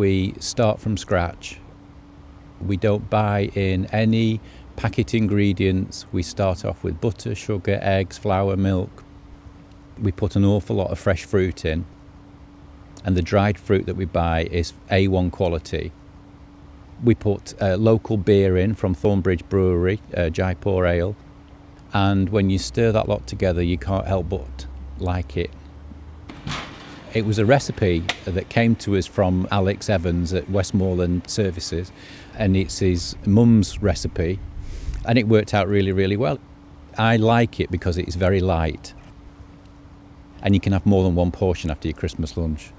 we start from scratch. We don't buy in any packet ingredients. We start off with butter, sugar, eggs, flour, milk. We put an awful lot of fresh fruit in, and the dried fruit that we buy is A1 quality. We put local beer in from Thornbridge Brewery, Jaipur Ale, and when you stir that lot together, you can't help but like it. It was a recipe that came to us from Alex Evans at Westmoreland Services, and it's his mum's recipe, and it worked out really, really well. I like it because it's very light, and you can have more than one portion after your Christmas lunch.